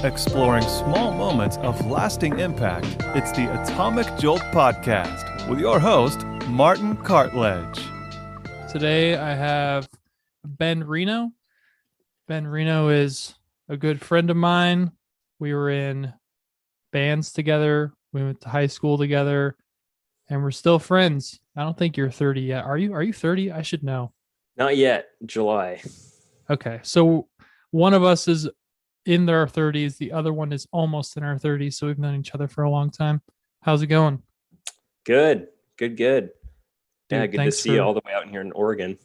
Exploring small moments of lasting impact, it's the Atomic Jolt podcast with your host, Martin Cartledge. Today I have Ben Reno. Ben Reno is a good friend of mine. We were in bands together. We went to high school together, and we're still friends. I don't think you're 30 yet. Are you? Are you 30? I should know. Not yet. July. Okay, so one of us is in their 30s. The other one is almost in our 30s. So we've known each other for a long time. How's it going? Good. Dude, Yeah, good to see you all the way out in here in Oregon.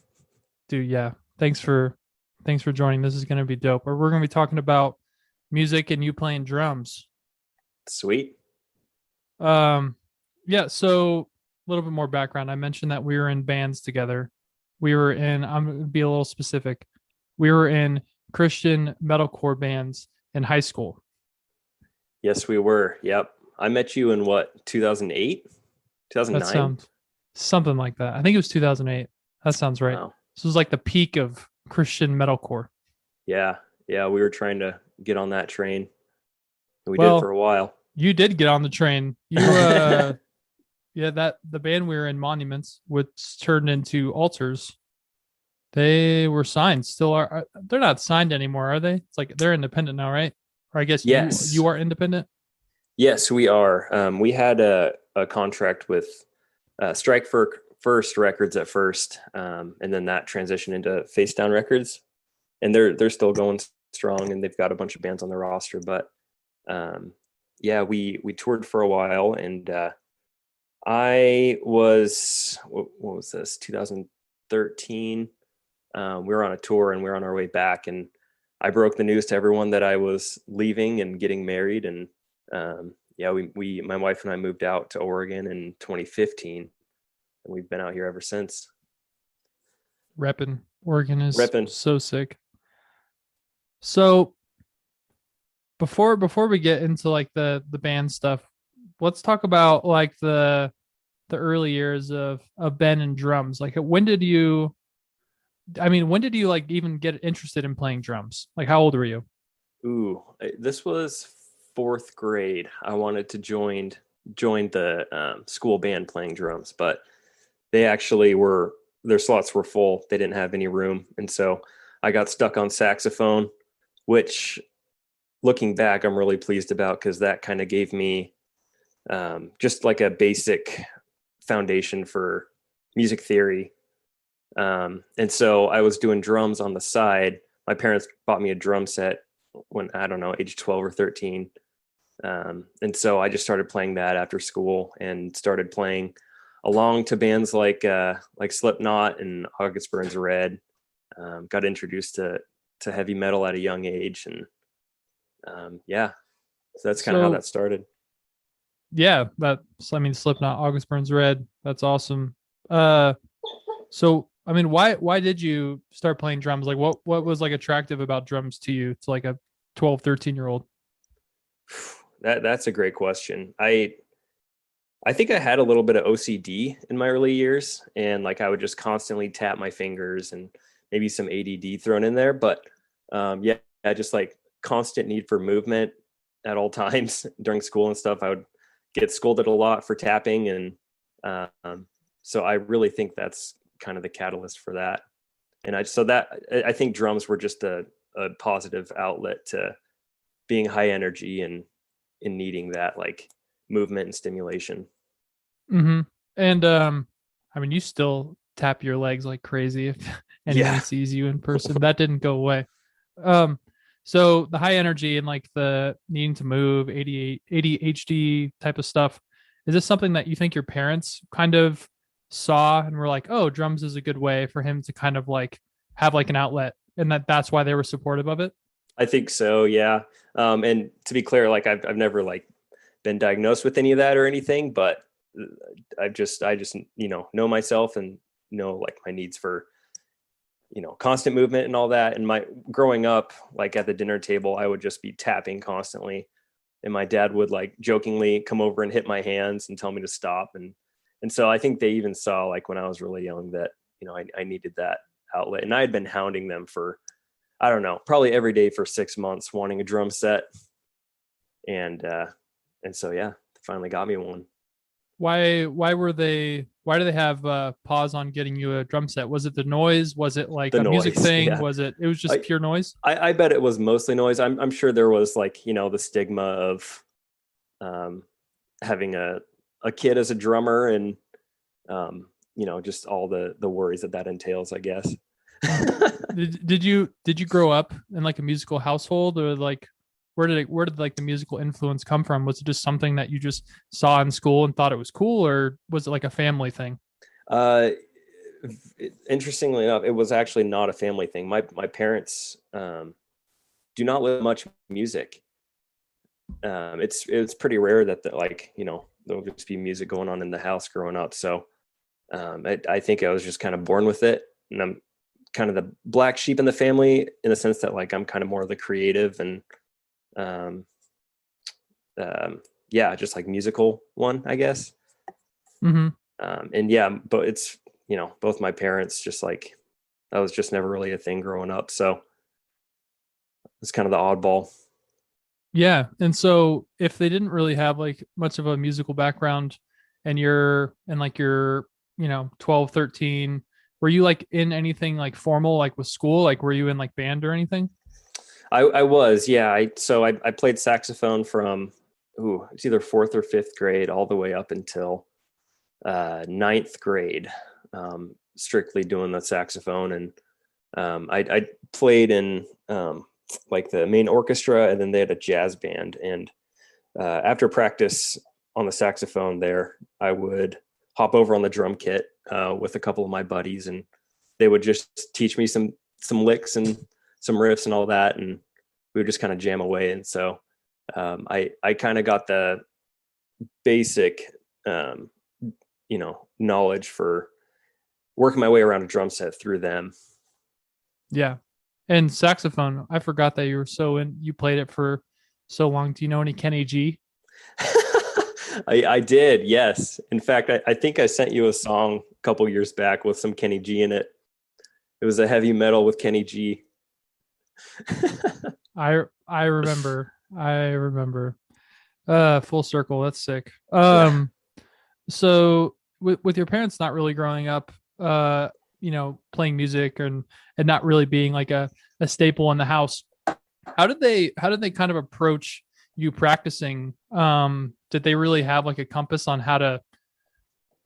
Dude, yeah. Thanks for joining. This is going to be dope. We're going to be talking about music and you playing drums. Sweet. Yeah, so a little bit more background. I mentioned that we were in bands together. I'm going to be a little specific. We were in Christian metalcore bands in high school. Yes, we were. Yep. I met you in what, 2008? 2009? That sounds something like that. I think it was 2008. That sounds right. Wow. This was like the peak of Christian metalcore. Yeah. We were trying to get on that train. We did for a while. You did get on the train. You the band we were in, Monuments, which turned into Altars. They were signed. Still are. They're not signed anymore, are they? It's like they're independent now, right? Or I guess yes. You are independent. Yes, we are. We had a contract with Strike First Records at first, and then that transitioned into Face Down Records, and they're still going strong, and they've got a bunch of bands on their roster. But we toured for a while, and I was what was this 2013. We were on a tour and we were on our way back, and I broke the news to everyone that I was leaving and getting married. And my wife and I moved out to Oregon in 2015, and we've been out here ever since. Reppin'. Oregon is Reppin'. So sick. So before we get into like the band stuff, let's talk about like the early years of Ben and drums. Like when did you like even get interested in playing drums? Like how old were you? Ooh, this was fourth grade. I wanted to join the school band playing drums, but they actually their slots were full. They didn't have any room. And so I got stuck on saxophone, which looking back, I'm really pleased about because that kind of gave me just like a basic foundation for music theory. And so I was doing drums on the side. My parents bought me a drum set when, I don't know, age 12 or 13. And so I just started playing that after school and started playing along to bands like Slipknot and August Burns Red. Got introduced to heavy metal at a young age. And so that's kind of how that started. Yeah, Slipknot, August Burns Red. That's awesome. So I mean, why did you start playing drums? Like what was like attractive about drums to you, to like a 12, 13-year-old? That's a great question. I think I had a little bit of OCD in my early years, and like I would just constantly tap my fingers and maybe some ADD thrown in there. But just like constant need for movement at all times during school and stuff. I would get scolded a lot for tapping. And so I really think that's kind of the catalyst for that. And I think drums were just a positive outlet to being high energy and in needing that like movement and stimulation. Mm-hmm. And I mean, you still tap your legs like crazy if anyone sees you in person. That didn't go away. So the high energy and like the needing to move, ADHD type of stuff, is this something that you think your parents kind of saw and were like, oh, drums is a good way for him to kind of like have like an outlet, and that's why they were supportive of it? I think so. Yeah. And to be clear, like I've never like been diagnosed with any of that or anything, but I just, know myself and know like my needs for, constant movement and all that. And my growing up, like at the dinner table, I would just be tapping constantly. And my dad would like jokingly come over and hit my hands and tell me to stop. And so I think they even saw like when I was really young that, I needed that outlet. And I had been hounding them for, I don't know, probably every day for 6 months, wanting a drum set. and so yeah, finally got me one. Why do they have pause on getting you a drum set? Was it the noise? Was it like The a music noise, thing? yeah. Was it was just pure noise? I bet it was mostly noise. I'm sure there was like, the stigma of having a kid as a drummer, and just all the worries that entails, I guess. Did you grow up in like a musical household, or like where did like the musical influence come from? Was it just something that you just saw in school and thought it was cool, or was it like a family thing? Interestingly enough, it was actually not a family thing. My parents do not live much music. It's pretty rare that there'll just be music going on in the house growing up. So I think I was just kind of born with it, and I'm kind of the black sheep in the family in the sense that like I'm kind of more of the creative and just like musical one, I guess. Mm-hmm. And yeah, but it's both my parents, just like that was just never really a thing growing up, so it's kind of the oddball. Yeah. And so if they didn't really have like much of a musical background, and you're 12, 13, were you like in anything like formal, like with school? Like were you in like band or anything? I was, yeah. I played saxophone from it's either fourth or fifth grade all the way up until ninth grade, strictly doing the saxophone. And I played in like the main orchestra, and then they had a jazz band. And after practice on the saxophone there, I would hop over on the drum kit with a couple of my buddies, and they would just teach me some licks and some riffs and all that, and we would just kind of jam away. And so I kind of got the basic knowledge for working my way around a drum set through them. Yeah. And saxophone, I forgot that you played it for so long. Do you know any Kenny G? I did, yes. In fact, I think I sent you a song a couple years back with some Kenny G in it. It was a heavy metal with Kenny G. I remember. Full circle. That's sick. So with your parents not really growing up, playing music and not really being like a staple in the house, how did they kind of approach you practicing? Did they really have like a compass on how to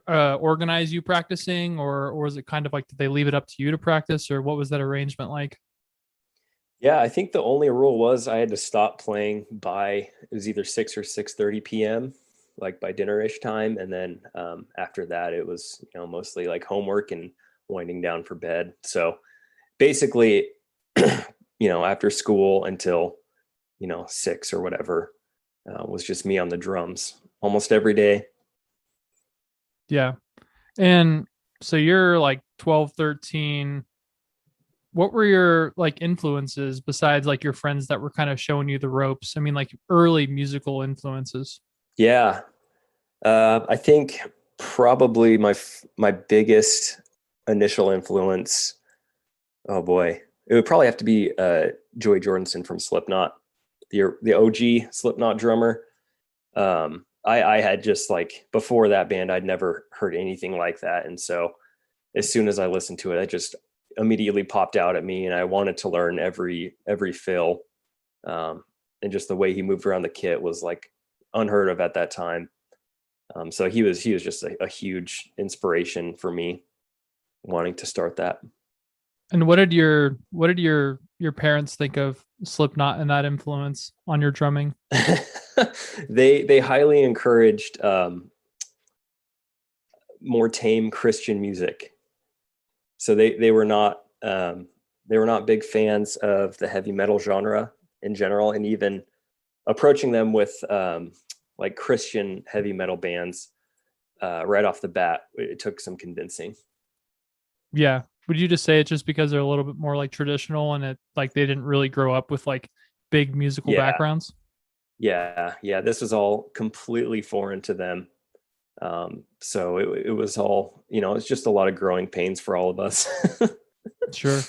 organize you practicing, or was it kind of like, did they leave it up to you to practice, or what was that arrangement like? Yeah, I think the only rule was I had to stop playing by, it was either 6 or 6:30 p.m., like by dinner-ish time. And then after that, it was, mostly like homework and winding down for bed. So basically, after school until, 6 or whatever, was just me on the drums almost every day. Yeah. And so you're like 12, 13. What were your like influences besides like your friends that were kind of showing you the ropes? I mean, like early musical influences. Yeah. I think probably my biggest initial influence, oh boy, it would probably have to be Joey Jordison from Slipknot, the OG Slipknot drummer. I had just like, before that band, I'd never heard anything like that. And so as soon as I listened to it, it just immediately popped out at me, and I wanted to learn every fill. And just the way he moved around the kit was like unheard of at that time. So he was just a huge inspiration for me wanting to start that. And what did your parents think of Slipknot and that influence on your drumming? They highly encouraged more tame Christian music. So they were not big fans of the heavy metal genre in general, and even approaching them with like Christian heavy metal bands right off the bat, it took some convincing. Yeah. Would you just say it's just because they're a little bit more like traditional, and it like they didn't really grow up with like big musical backgrounds? Yeah. This was all completely foreign to them. So it was all, it's just a lot of growing pains for all of us. Sure.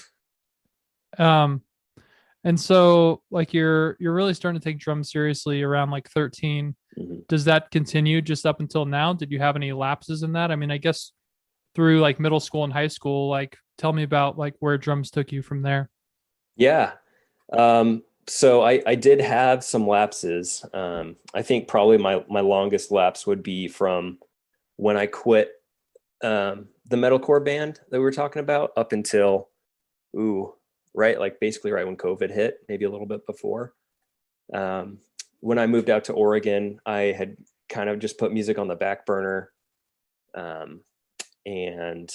And so like you're really starting to take drums seriously around like 13. Mm-hmm. Does that continue just up until now? Did you have any lapses in that? I mean, I guess through like middle school and high school, like tell me about like where drums took you from there. Yeah. So I did have some lapses. I think probably my longest lapse would be from when I quit the metalcore band that we were talking about up until, right, like basically right when COVID hit, maybe a little bit before. When I moved out to Oregon, I had kind of just put music on the back burner, and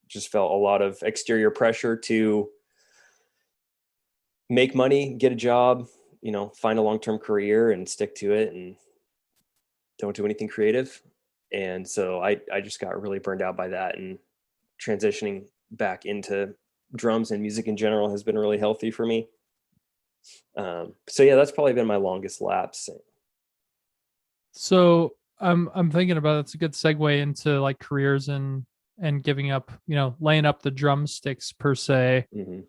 just felt a lot of exterior pressure to make money, get a job, find a long-term career and stick to it and don't do anything creative. And so I just got really burned out by that, and transitioning back into drums and music in general has been really healthy for me. So yeah, that's probably been my longest lapse. So I'm thinking about it's a good segue into like careers and giving up, laying up the drumsticks per se. Mm-hmm.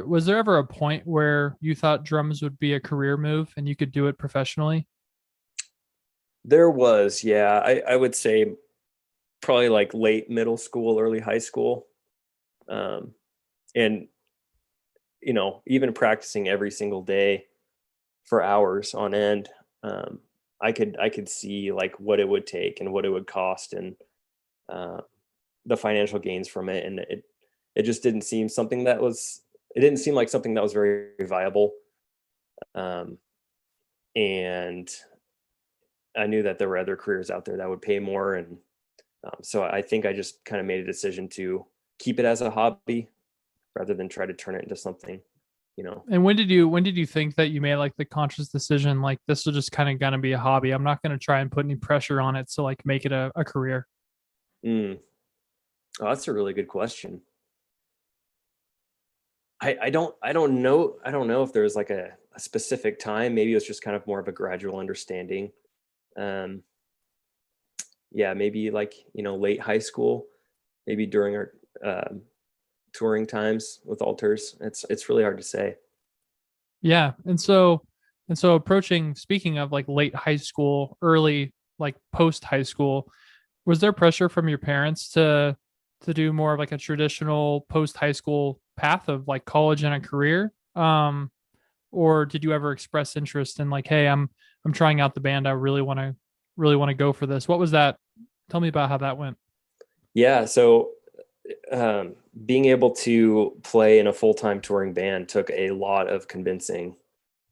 Was there ever a point where you thought drums would be a career move and you could do it professionally? There was, yeah, I would say probably like late middle school, early high school. And, even practicing every single day for hours on end, I could see like what it would take and what it would cost, and the financial gains from it. And it just didn't seem like something that was very viable. And I knew that there were other careers out there that would pay more. And so I think I just kind of made a decision to keep it as a hobby rather than try to turn it into something, And when did you think that you made like the conscious decision, like this is just kind of gonna be a hobby? I'm not gonna try and put any pressure on it to like make it a career. Oh, that's a really good question. I don't know. I don't know if there's like a specific time. Maybe it was just kind of more of a gradual understanding. Yeah, maybe like, late high school, maybe during our touring times with altars. It's really hard to say. Yeah. And so speaking of like late high school, early like post high school, was there pressure from your parents to do more of like a traditional post high school path of like college and a career? Or did you ever express interest in like, hey, I'm trying out the band. I really want to go for this. What was that? Tell me about how that went. Yeah. So being able to play in a full-time touring band took a lot of convincing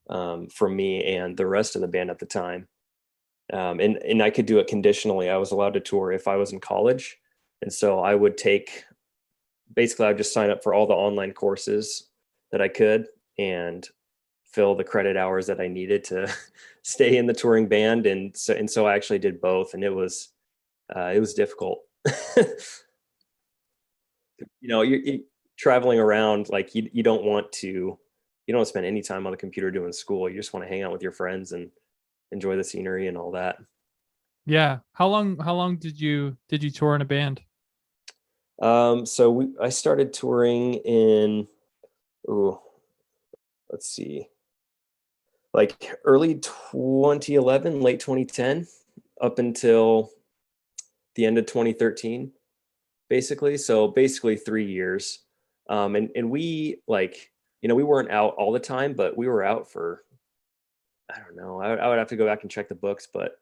from me and the rest of the band at the time. And I could do it conditionally. I was allowed to tour if I was in college. And so I would just sign up for all the online courses that I could and fill the credit hours that I needed to stay in the touring band. And so I actually did both, and it was difficult. You're traveling around, like you don't want to spend any time on the computer doing school. You just want to hang out with your friends and enjoy the scenery and all that. Yeah. How long did you tour in a band? So I started touring in, let's see, like early 2011, late 2010, up until the end of 2013, basically. So basically 3 years. And we we weren't out all the time, but we were out for, I don't know, I would have to go back and check the books, but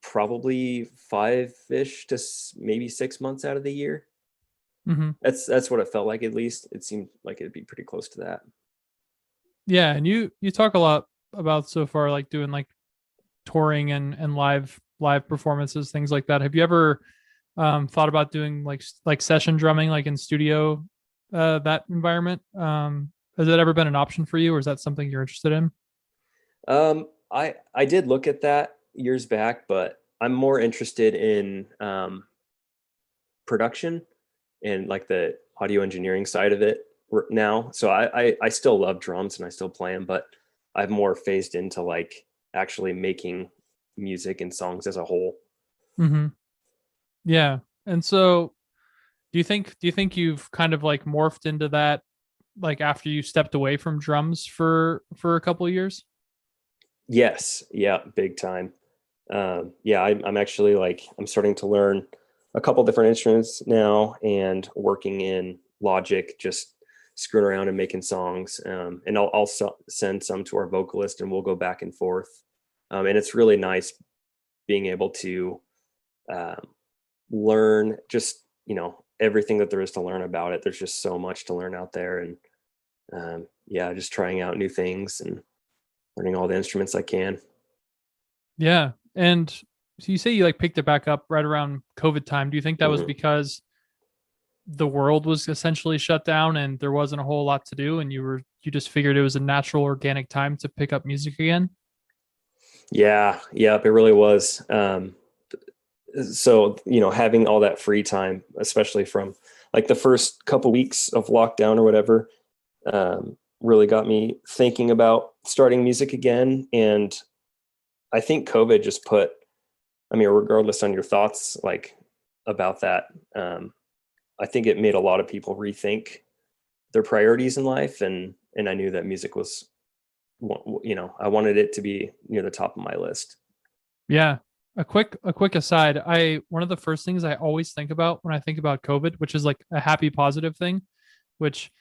probably 5-ish to maybe 6 months out of the year. Mm-hmm. That's what it felt like. At least it seemed like it'd be pretty close to that. Yeah. And you talk a lot about so far, like doing like touring and live performances, things like that. Have you ever thought about doing like session drumming, like in studio, that environment? Has that ever been an option for you, or is that something you're interested in? I did look at that years back, but I'm more interested in production and like the audio engineering side of it now. So I still love drums and I still play them, but I've more phased into like actually making music and songs as a whole. Mm-hmm. Yeah. And so do you think you've kind of like morphed into that like after you stepped away from drums for a couple of years? Yes. Yeah. Big time. Yeah, I'm actually like, I'm starting to learn a couple different instruments now and working in Logic, just screwing around and making songs. And I'll send some to our vocalist and we'll go back and forth. And it's really nice being able to learn just, everything that there is to learn about it. There's just so much to learn out there. And yeah, just trying out new things and learning all the instruments I can. Yeah. And so you say you like picked it back up right around COVID time. Do you think that was because the world was essentially shut down and there wasn't a whole lot to do and you just figured it was a natural organic time to pick up music again? Yeah, it really was. So, having all that free time, especially from like the first couple weeks of lockdown or whatever, really got me thinking about starting music again. And I think COVID just regardless on your thoughts, like about that, I think it made a lot of people rethink their priorities in life. And I knew that music was, I wanted it to be near the top of my list. Yeah. A quick aside. One of the first things I always think about when I think about COVID, which is like a happy, positive thing, which,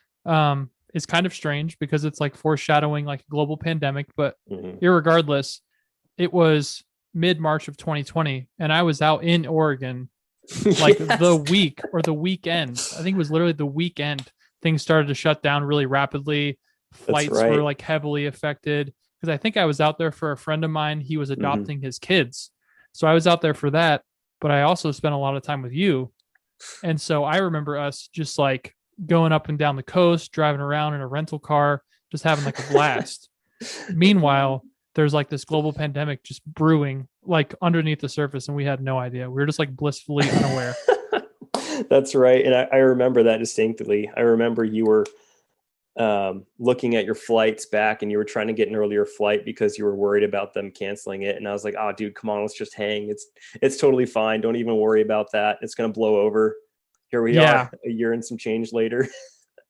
is kind of strange because it's like foreshadowing like a global pandemic, but irregardless, it was mid-March of 2020 and I was out in Oregon like the week or the weekend. I think it was literally the weekend things started to shut down really rapidly. Flights were like heavily affected because I think I was out there for a friend of mine. He was adopting his kids. So I was out there for that, but I also spent a lot of time with you. And so I remember us just like going up and down the coast, driving around in a rental car, just having like a blast. Meanwhile, there's like this global pandemic just brewing like underneath the surface and we had no idea. We were just like blissfully unaware. That's right. And I remember that distinctly. I remember you were looking at your flights back and you were trying to get an earlier flight because you were worried about them canceling it. And I was like, oh dude, come on, let's just hang. It's totally fine. Don't even worry about that. It's going to blow over. Here we are a year and some change later.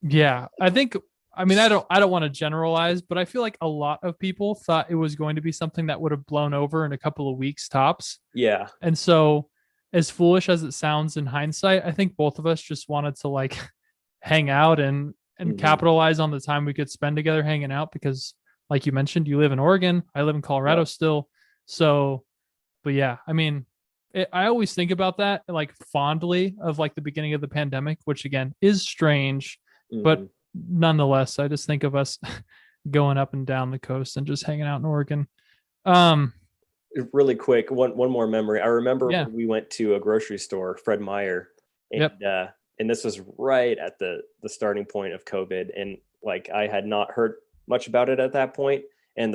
Yeah. I don't want to generalize, but I feel like a lot of people thought it was going to be something that would have blown over in a couple of weeks tops. Yeah. And so as foolish as it sounds in hindsight, I think both of us just wanted to like hang out and capitalize on the time we could spend together hanging out because like you mentioned, you live in Oregon, I live in Colorado still. So, but yeah, I always think about that like fondly of like the beginning of the pandemic, which again is strange, but nonetheless, I just think of us going up and down the coast and just hanging out in Oregon. Really quick, one more memory. I remember when we went to a grocery store, Fred Meyer, and and this was right at the starting point of COVID, and like I had not heard much about it at that point, and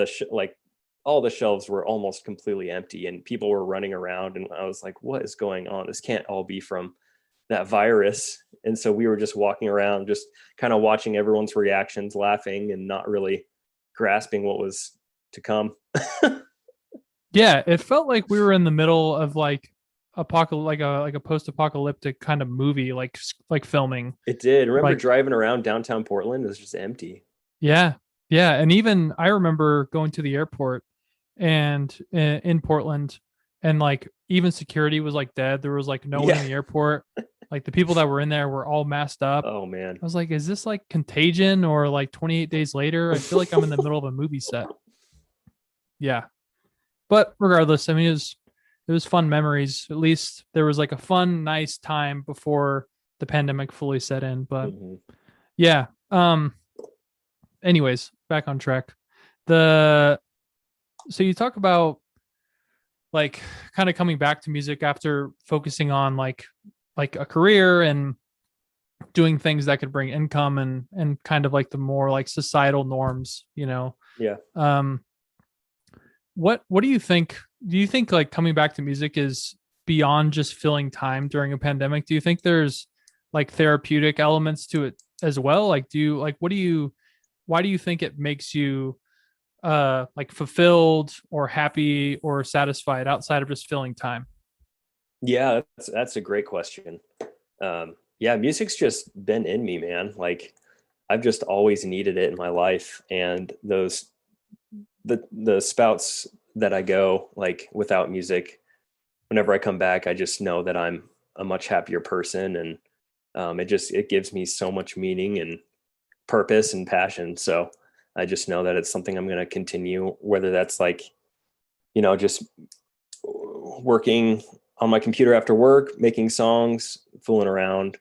all the shelves were almost completely empty, and people were running around, and I was like, "What is going on? This can't all be from that virus." And so we were just walking around, just kind of watching everyone's reactions, laughing, and not really grasping what was to come. Yeah, it felt like we were in the middle of like a post-apocalyptic kind of movie, like filming. It did. Remember driving around downtown Portland? It was just empty. Yeah, and even I remember going to the airport and in Portland, and like even security was like dead. There was like no one in the airport. Like the people that were in there were all masked up. Oh man, I was like, is this like Contagion or like 28 Days Later? I feel like I'm in the middle of a movie set. Yeah. But regardless, it was fun memories. At least there was like a fun, nice time before the pandemic fully set in. But yeah. Anyways, back on track. So you talk about like kind of coming back to music after focusing on like a career and doing things that could bring income and kind of like the more like societal norms, Yeah. What do you think? Do you think like coming back to music is beyond just filling time during a pandemic? Do you think there's like therapeutic elements to it as well? Like, why do you think it makes you like fulfilled or happy or satisfied outside of just filling time? Yeah, that's a great question. Yeah, music's just been in me, man. Like I've just always needed it in my life. And the spouts that I go like without music, whenever I come back, I just know that I'm a much happier person. And it gives me so much meaning and purpose and passion. So I just know that it's something I'm going to continue, whether that's like, just working on my computer after work, making songs, fooling around,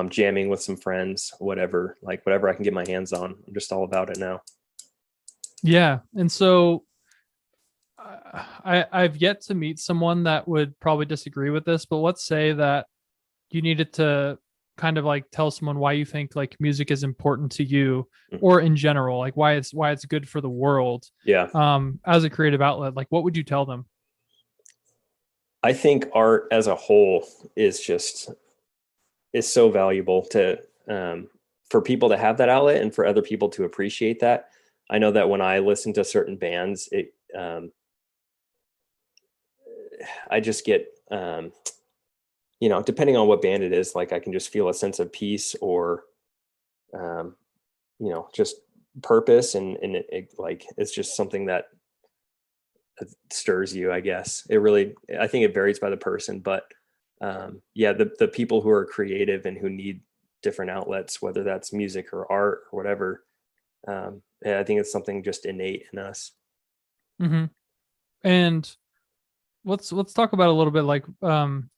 jamming with some friends, whatever I can get my hands on. I'm just all about it now. Yeah. And so I've yet to meet someone that would probably disagree with this, but let's say that you needed to kind of like tell someone why you think like music is important to you, or in general, like why it's good for the world. Yeah. As a creative outlet, like what would you tell them? I think art as a whole is so valuable to, for people to have that outlet and for other people to appreciate that. I know that when I listen to certain bands, I just get, depending on what band it is, like I can just feel a sense of peace or, just purpose. And it's just something that stirs you, I guess. I think it varies by the person, but the people who are creative and who need different outlets, whether that's music or art or whatever, I think it's something just innate in us. Mm-hmm. And let's talk about a little bit like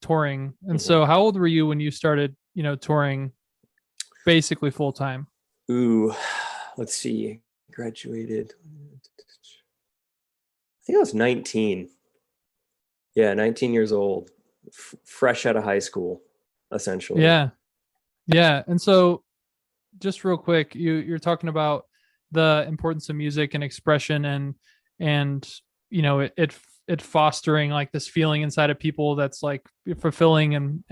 touring. And so how old were you when you started, touring basically full time? Ooh, let's see. Graduated. I think I was 19. Yeah, 19 years old, fresh out of high school, essentially. Yeah. Yeah. And so just real quick, you're talking about the importance of music and expression and it fostering like this feeling inside of people that's like fulfilling and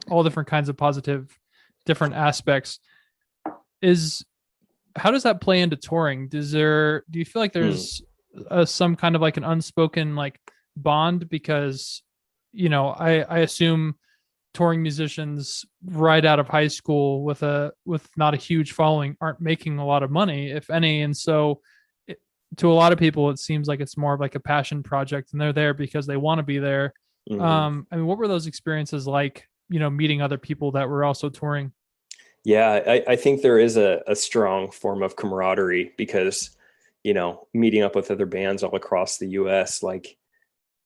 all different kinds of positive different aspects. How does that play into touring? Do you feel like there's some kind of like an unspoken like bond? Because I assume touring musicians right out of high school with not a huge following aren't making a lot of money, if any, and so to a lot of people it seems like it's more of like a passion project and they're there because they want to be there. I mean, what were those experiences like, meeting other people that were also touring? Yeah, I think there is a strong form of camaraderie because, meeting up with other bands all across the US, like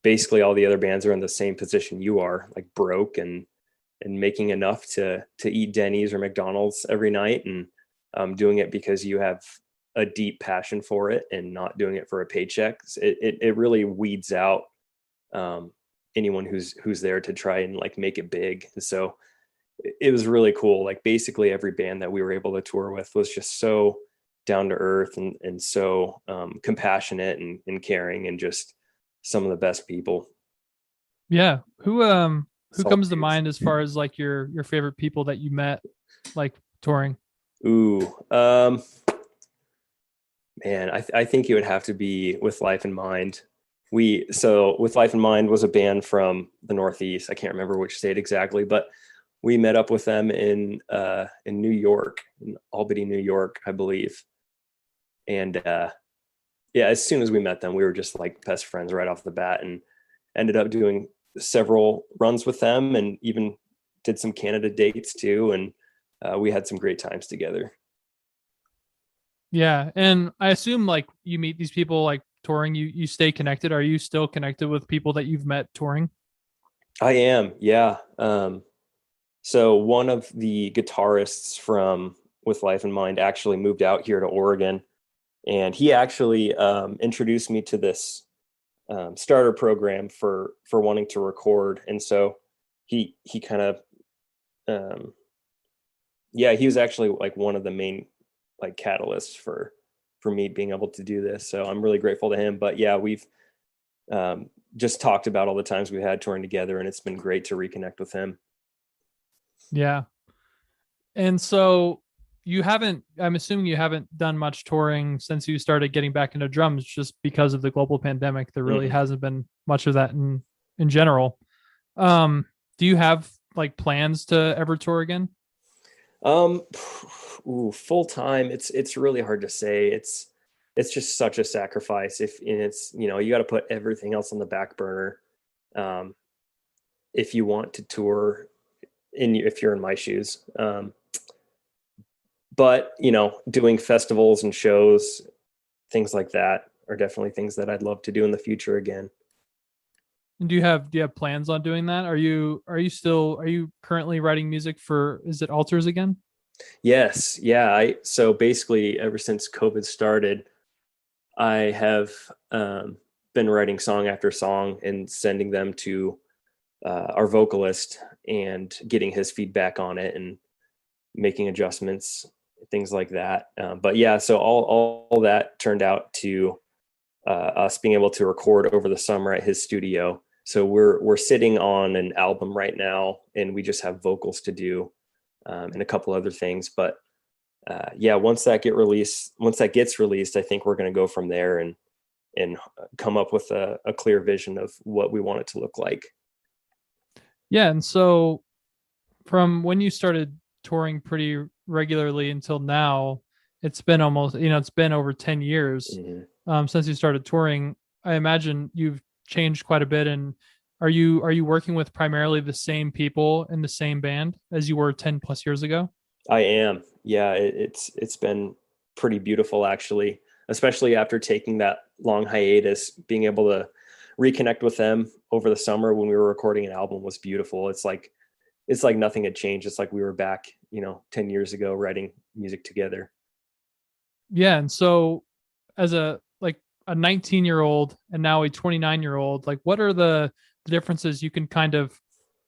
basically all the other bands are in the same position you are, like broke and making enough to eat Denny's or McDonald's every night, and doing it because you have a deep passion for it and not doing it for a paycheck. It really weeds out anyone who's there to try and like make it big. And so it was really cool. Like basically every band that we were able to tour with was just so down to earth and so compassionate and caring and just some of the best people. Yeah. Who comes to mind as far as like your favorite people that you met like touring? Ooh, man, I think it would have to be With Life in Mind. With Life in Mind was a band from the Northeast. I can't remember which state exactly, but we met up with them in New York, in Albany, New York, I believe. And as soon as we met them, we were just like best friends right off the bat, and ended up doing several runs with them, and even did some Canada dates too. And we had some great times together. Yeah, and I assume like you meet these people like touring, you stay connected. Are you still connected with people that you've met touring? I am, yeah. So one of the guitarists from With Life in Mind actually moved out here to Oregon, and he actually introduced me to this starter program for wanting to record. And so he kind of he was actually like one of the main like catalysts for me being able to do this. So I'm really grateful to him. But yeah, we've just talked about all the times we had touring together, and it's been great to reconnect with him. Yeah. And so I'm assuming you haven't done much touring since you started getting back into drums, just because of the global pandemic. There really hasn't been much of that in general. Do you have like plans to ever tour again? Full time. It's really hard to say. It's just such a sacrifice. You got to put everything else on the back burner. If you want to tour if you're in my shoes. But doing festivals and shows, things like that are definitely things that I'd love to do in the future again. And do you have plans on doing that? Are you currently writing music for, is it Altars again? Yes. Yeah. So basically ever since COVID started, I have been writing song after song and sending them to our vocalist and getting his feedback on it and making adjustments, things like that. But yeah, so all that turned out to us being able to record over the summer at his studio. So we're sitting on an album right now, and we just have vocals to do and a couple other things. But yeah, once that gets released, I think we're going to go from there and come up with a clear vision of what we want it to look like. Yeah. And so from when you started touring pretty regularly until now, it's been almost, it's been over 10 years since you started touring. I imagine you've changed quite a bit. And are you working with primarily the same people in the same band as you were 10 plus years ago? I am. Yeah. It's been pretty beautiful, actually, especially after taking that long hiatus. Being able to reconnect with them over the summer when we were recording an album was beautiful. It's like nothing had changed. It's like we were back, 10 years ago writing music together. Yeah. And so as a 19-year-old and now a 29-year-old, what are the differences you can kind of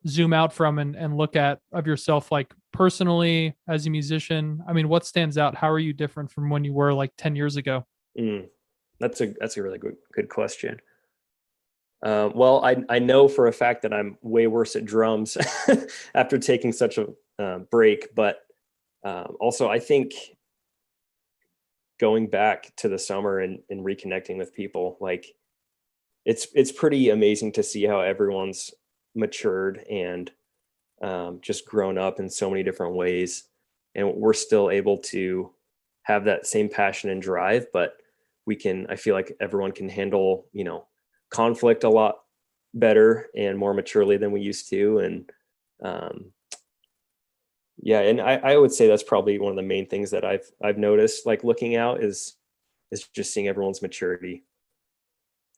zoom out from and look at of yourself, personally as a musician? I mean, what stands out? How are you different from when you were 10 years ago? That's a really good question. Well, I know for a fact that I'm way worse at drums after taking such a break, but also I think going back to the summer and reconnecting with people, it's pretty amazing to see how everyone's matured and just grown up in so many different ways. And we're still able to have that same passion and drive, but I feel like everyone can handle, conflict a lot better and more maturely than we used to. And yeah, and I would say that's probably one of the main things that I've noticed, looking out is just seeing everyone's maturity.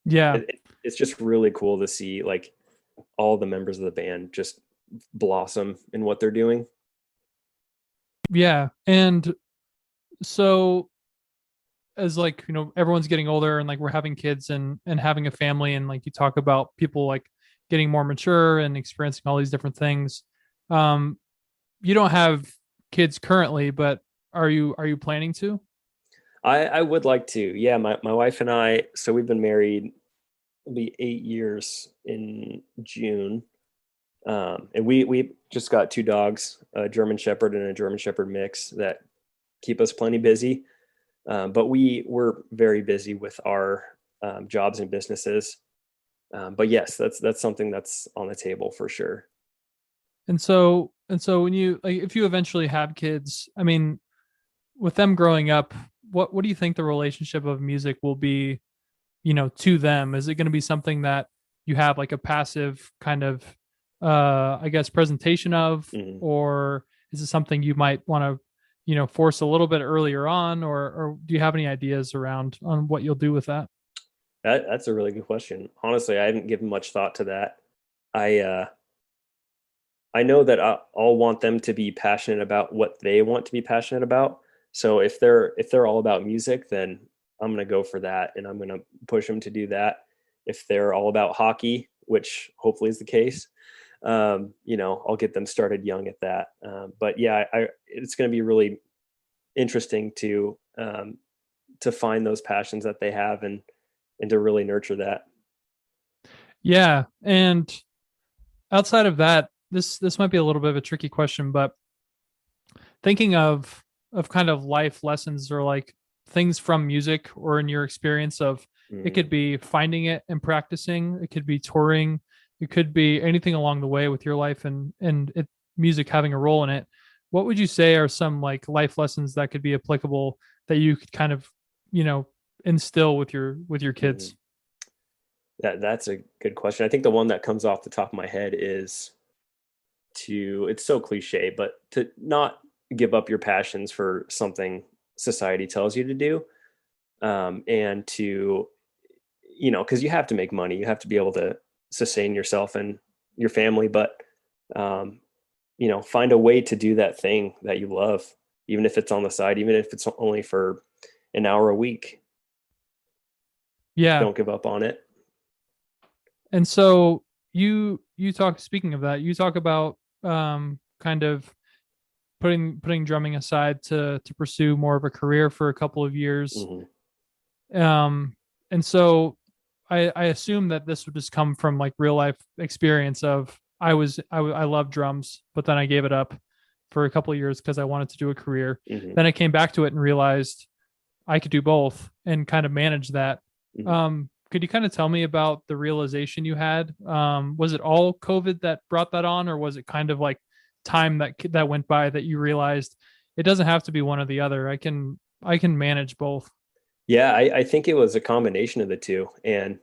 Yeah. It's just really cool to see all the members of the band just blossom in what they're doing. Yeah. And so as everyone's getting older and we're having kids and having a family, and you talk about people getting more mature and experiencing all these different things. You don't have kids currently, but are you planning to? I would like to. Yeah, my wife and I, so we've been married, it'll be 8 years in June. And we just got 2 dogs, a German Shepherd and a German Shepherd mix that keep us plenty busy. But we're very busy with our jobs and businesses. But yes, that's something that's on the table for sure. And so when you if you eventually have kids, I mean, with them growing up, what do you think the relationship of music will be, to them? Is it going to be something that you have a passive kind of I guess presentation of, or is it something you might want to force a little bit earlier on, or do you have any ideas around on what you'll do with that? That's a really good question. Honestly, I hadn't given much thought to that. I know that I'll want them to be passionate about what they want to be passionate about. So if they're all about music, then I'm going to go for that, and I'm going to push them to do that. If they're all about hockey, which hopefully is the case, I'll get them started young at that. But yeah, it's going to be really interesting to find those passions that they have and to really nurture that. Yeah. And outside of that, this might be a little bit of a tricky question, but thinking of kind of life lessons or things from music, or in your experience of, it could be finding it and practicing, it could be touring, it could be anything along the way with your life and music having a role in it. what would you say are some like life lessons that could be applicable that you could kind of, instill with your kids? That's a good question. I think the one that comes off the top of my head is it's so cliche, but to not give up your passions for something society tells you to do. And to, because you have to make money, you have to be able to sustain yourself and your family, but, find a way to do that thing that you love, even if it's on the side, even if it's only for an hour a week. Yeah. Don't give up on it. And so you talk, speaking of that, you talk about kind of putting drumming aside to pursue more of a career for a couple of years. And so I assume that this would just come from like real life experience of I love drums, but then I gave it up for a couple of years because I wanted to do a career. Then I came back to it and realized I could do both and kind of manage that. Could you kind of tell me about the realization you had? Was it all COVID that brought that on, or was it kind of like time that went by that you realized it doesn't have to be one or the other? I can manage both. Yeah, I think it was a combination of the two. And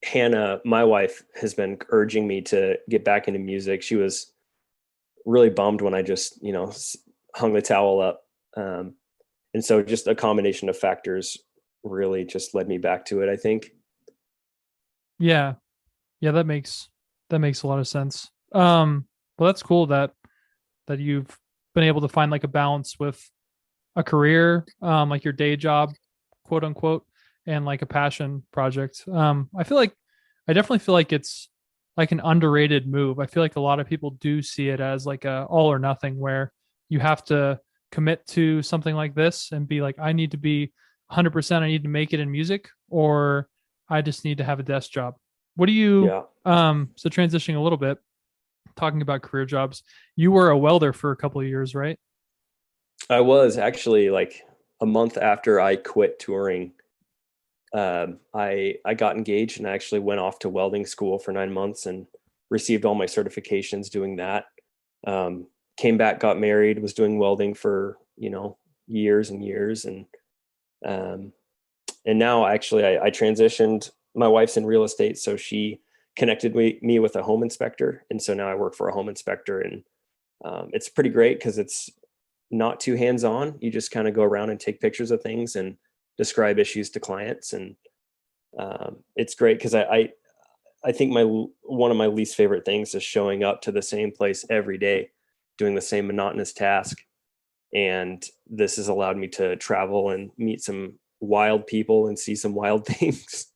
Hannah, my wife, has been urging me to get back into music. She was really bummed when I just, hung the towel up. And so just a combination of factors really just led me back to it, I think. Yeah. That makes a lot of sense. Well, that's cool that you've been able to find like a balance with a career, like your day job, quote unquote, and like a passion project. I definitely feel like it's like an underrated move. I feel like a lot of people do see it as like a all or nothing, where you have to commit to something like this and be like, I need to be 100%. I need to make it in music, or I just need to have a desk job. What do you, so transitioning a little bit, talking about career jobs, you were a welder for a couple of years, right? I was actually, like a month after I quit touring. I got engaged and I actually went off to welding school for 9 months and received all my certifications doing that. Came back, got married, was doing welding for, years and years. And now actually I transitioned. My wife's in real estate, so she connected me with a home inspector. And so now I work for a home inspector, and it's pretty great because it's not too hands-on. You just kind of go around and take pictures of things and describe issues to clients. And it's great because I think one of my least favorite things is showing up to the same place every day, doing the same monotonous task. And this has allowed me to travel and meet some wild people and see some wild things.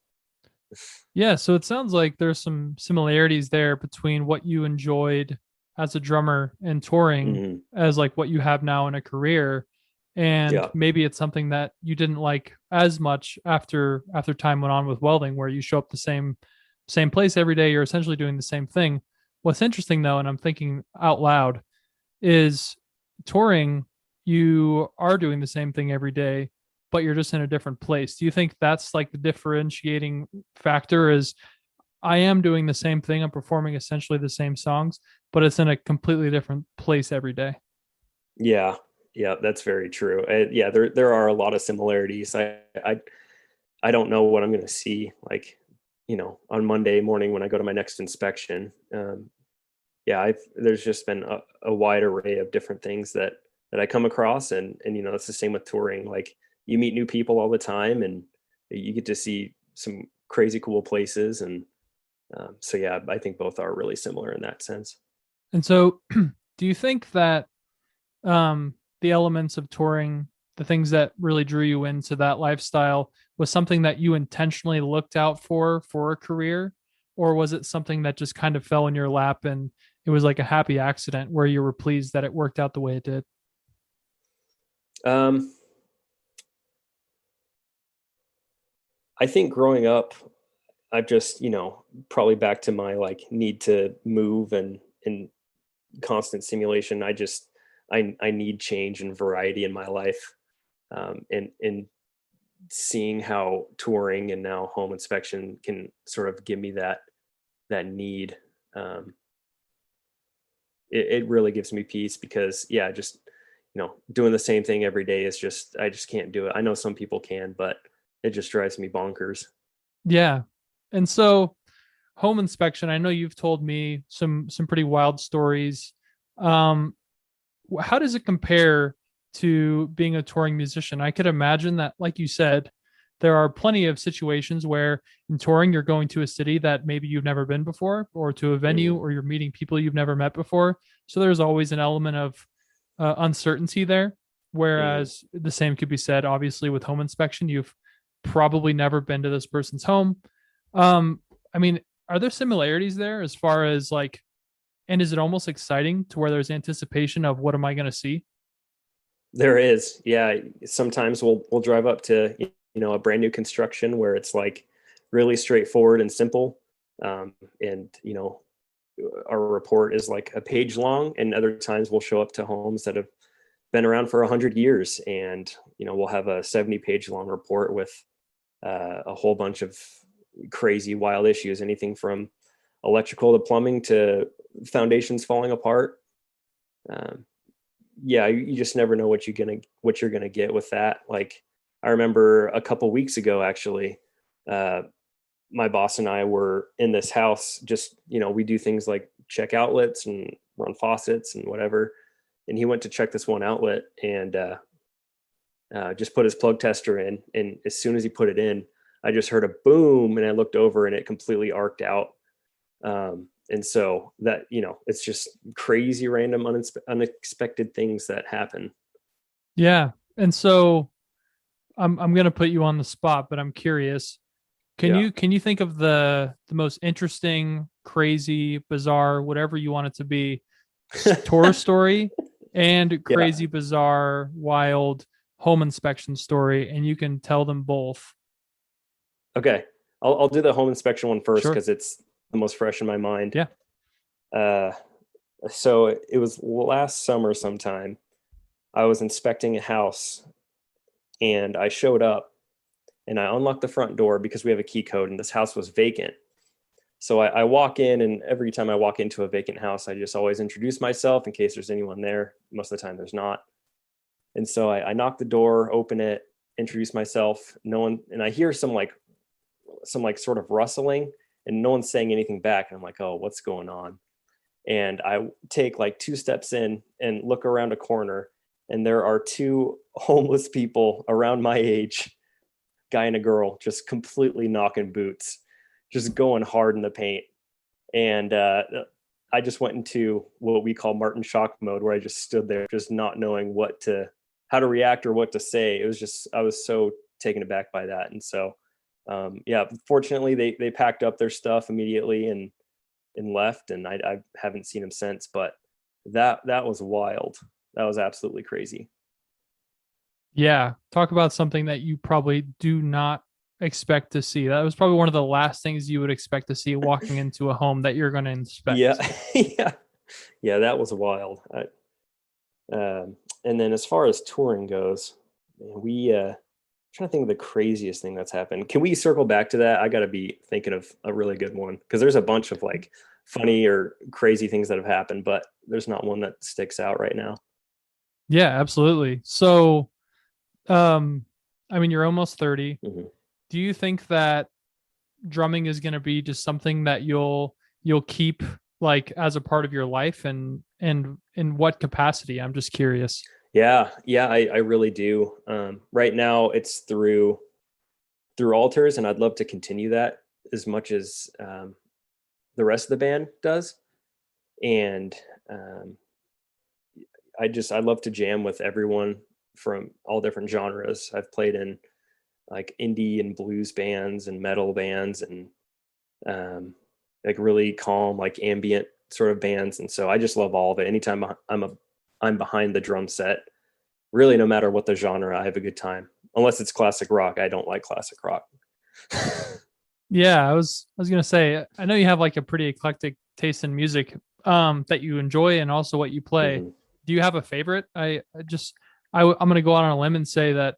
Yeah, so it sounds like there's some similarities there between what you enjoyed as a drummer and touring as like what you have now in a career. And maybe it's something that you didn't like as much after time went on with welding, where you show up the same place every day. You're essentially doing the same thing. What's interesting though, and I'm thinking out loud, is touring, you are doing the same thing every day, but you're just in a different place. Do you think that's like the differentiating factor? Is I am doing the same thing, I'm performing essentially the same songs, but it's in a completely different place every day? Yeah, that's very true. There are a lot of similarities. I don't know what I'm going to see, like, on Monday morning when I go to my next inspection. There's just been a wide array of different things that I come across, and it's the same with touring. Like, you meet new people all the time, and you get to see some crazy cool places. And I think both are really similar in that sense. And so do you think that the elements of touring, the things that really drew you into that lifestyle, was something that you intentionally looked out for a career? Or was it something that just kind of fell in your lap and it was like a happy accident where you were pleased that it worked out the way it did? I think growing up, I've just, probably back to my like need to move and constant stimulation. I need change and variety in my life. And seeing how touring and now home inspection can sort of give me that need. it really gives me peace because just, doing the same thing every day is I just can't do it. I know some people can, but it just drives me bonkers. Yeah. And so home inspection, I know you've told me some pretty wild stories. How does it compare to being a touring musician? I could imagine that, like you said, there are plenty of situations where in touring, you're going to a city that maybe you've never been before, or to a venue, or you're meeting people you've never met before. So there's always an element of uncertainty there. Whereas the same could be said, obviously, with home inspection. You've probably never been to this person's home. I mean, are there similarities there as far as like, and is it almost exciting to where there's anticipation of what am I going to see? There is. Yeah. Sometimes we'll drive up to, a brand new construction where it's like really straightforward and simple. And, our report is like a page long, and other times we'll show up to homes that have been around for 100 years. And, we'll have a 70-page long report with a whole bunch of crazy, wild issues, anything from electrical to plumbing to foundations falling apart. You just never know what you're gonna get with that. Like, I remember a couple weeks ago, actually, my boss and I were in this house. Just, we do things like check outlets and run faucets and whatever. And he went to check this one outlet and just put his plug tester in. And as soon as he put it in, I just heard a boom, and I looked over and it completely arced out. And so that, it's just crazy, random, unexpected things that happen. Yeah. And so I'm going to put you on the spot, but I'm curious. Can you think of the most interesting, crazy, bizarre, whatever you want it to be, tour story and crazy, bizarre, wild home inspection story, and you can tell them both? Okay. I'll do the home inspection one first because it's the most fresh in my mind. Yeah. So it was last summer sometime. I was inspecting a house and I showed up and I unlocked the front door because we have a key code and this house was vacant. So I walk in, and every time I walk into a vacant house, I just always introduce myself in case there's anyone there. Most of the time there's not. And so I knock the door, open it, introduce myself. No one, and I hear some sort of rustling, and no one's saying anything back. And I'm like, oh, what's going on? And I take like 2 steps in and look around a corner, and there are 2 homeless people around my age, guy and a girl, just completely knocking boots, just going hard in the paint. And I just went into what we call Martin shock mode, where I just stood there, just not knowing how to react or what to say. It was just, I was so taken aback by that. And so, fortunately they packed up their stuff immediately and left, and I haven't seen them since, but that was wild. That was absolutely crazy. Yeah. Talk about something that you probably do not expect to see. That was probably one of the last things you would expect to see walking into a home that you're going to inspect. Yeah, that was wild. And then as far as touring goes, we trying to think of the craziest thing that's happened. Can we circle back to that? I got to be thinking of a really good one, because there's a bunch of like funny or crazy things that have happened, but there's not one that sticks out right now. Yeah, absolutely. So, you're almost 30. Mm-hmm. Do you think that drumming is going to be just something that you'll keep like as a part of your life, and in what capacity? I'm just curious. Yeah, I really do. Right now it's through altars, and I'd love to continue that as much as the rest of the band does. And I love to jam with everyone from all different genres. I've played in like indie and blues bands and metal bands and like really calm, like ambient sort of bands. And so I just love all of it. Anytime I'm behind the drum set, really, no matter what the genre, I have a good time. Unless it's classic rock. I don't like classic rock. Yeah, I was going to say, I know you have like a pretty eclectic taste in music that you enjoy and also what you play. Mm-hmm. Do you have a favorite? I'm going to go out on a limb and say that